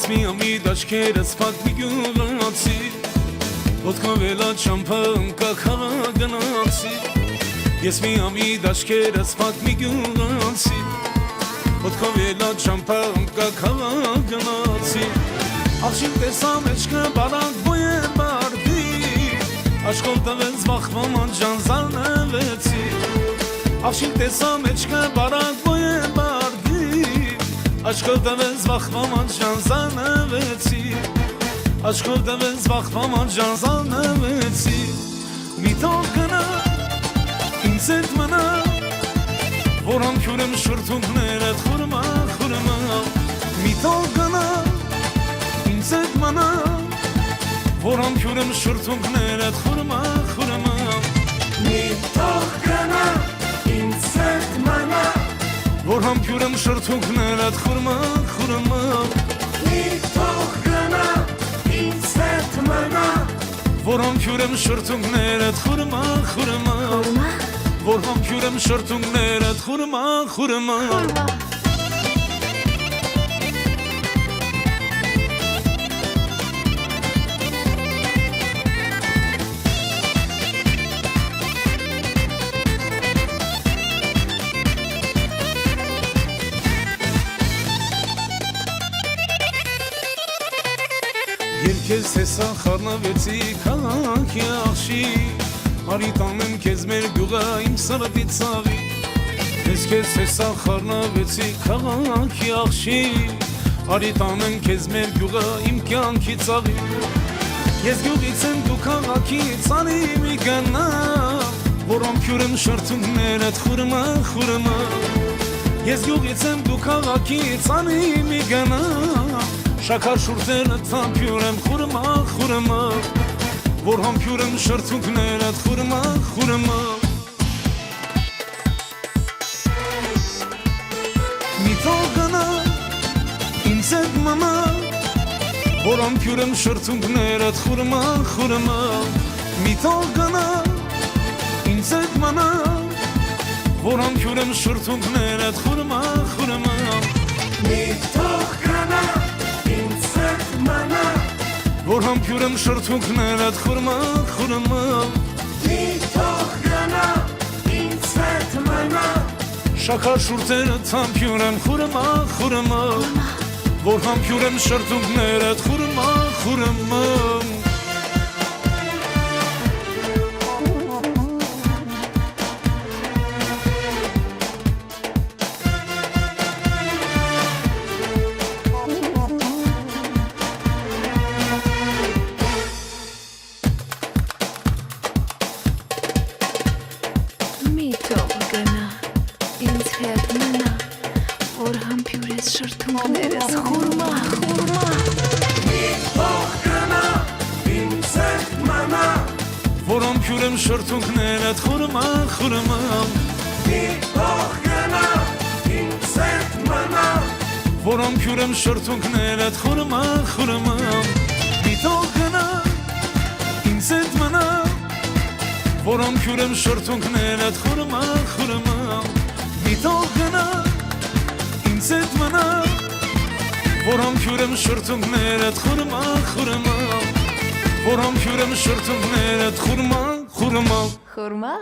Ես մի ամիդ աչքերս փակ մի գյուղացի Ոտքով էլա չամփա ընկա քաղաք գնացի Ես մի ամիդ աչքերս փակ մի գյուղացի Ոտքով էլա չամփա ընկա քաղաք գնացի Աղջիկ տեսա մեջքը բարակ բոյեր բարդի Աշկով տվեց վախվաման ջան զարնվեցի Աղջիկ տեսա մեջքը բարակ բոյեր բարդի Աշկով տվեց վախվաման ջան զարնվեցի Աշկով տվեց վախվաման ջան զարնվեցի Մի թող գնա ինձ հետ մնա Որ համքյուրեմ շրթունքներդ խուրմա խուրմա Մի թող գնա ինձ հետ մնա Որ համքյուրեմ շրթունքներդ խուրմա խուրմա Մի թող գնա ինձ հետ մնա Որ համքյուրեմ շրթունքներդ խուրմա խուրմա Մի թող գնա ինձ հետ մնա Որ համքյուրեմ շրթունքներդ խուրմա խուրմա Որ համքյուրեմ շրթունքներդ խուրմա խուրմա Երկես հեսա խարնավեցի քաղաքի աղշի Արի տանեմ քեզ մեր գյուղը իմ սրտի ցավի Ես քեզ հեսա խարնավեցի քաղաքի աղշի Արի տանեմ քեզ մեր գյուղը իմ կյանքի ցավի Ես գյուղից եմ դու քաղաքից արի մի գնա Որ ամքյուրեմ շրթունքներդ խուրմա խուրմա Ես գյուղից եմ դու քաղաքից արի մի գնա Շաքար շուրթերը թամփյուրեմ խուրմա խուրմա Որ համբյուրեմ շրթունքներդ խուրմա խուրմա Մի թող գնա ինձ հետ մնա Որ համբյուրեմ շրթունքներդ խուրմա խուրմա Մի թող գնա ինձ հետ մնա Որ համբյուրեմ շրթունքներդ խուրմա խուրմա Մի թող գնա ինձ հետ մնա Որ համբյուրեմ շրթունքներդ խուրմա խուրմա Մի թող գնա ինձ հետ մնա Շաքար շուրթերը թամփյուրեմ խուրմա խուրմա Որ համբյուրեմ շրթունքներդ խուրմա խուրմա Մի թող գնա ինձ հետ մնա Որ համբյուրես շրթունքներս խուրմա խուրմա Մի թող գնա ինձ հետ մնա Որ համբյուրեմ շրթունքներդ խուրմա խուրմա Մի թող գնա ինձ հետ մնա Որ համբյուրեմ շրթունքներդ խուրմա խուրմա Մի թող գնա ինձ հետ մնա Որ համբյուրեմ շրթունքներդ խուրմա խուրմա Մի թող գնա ինձ հետ մնա Որ համբյուրեմ շրթունքներդ խուրմա խուրմա Որ համբյուրեմ շրթունքներդ խուրմա խուրմա Խուրմա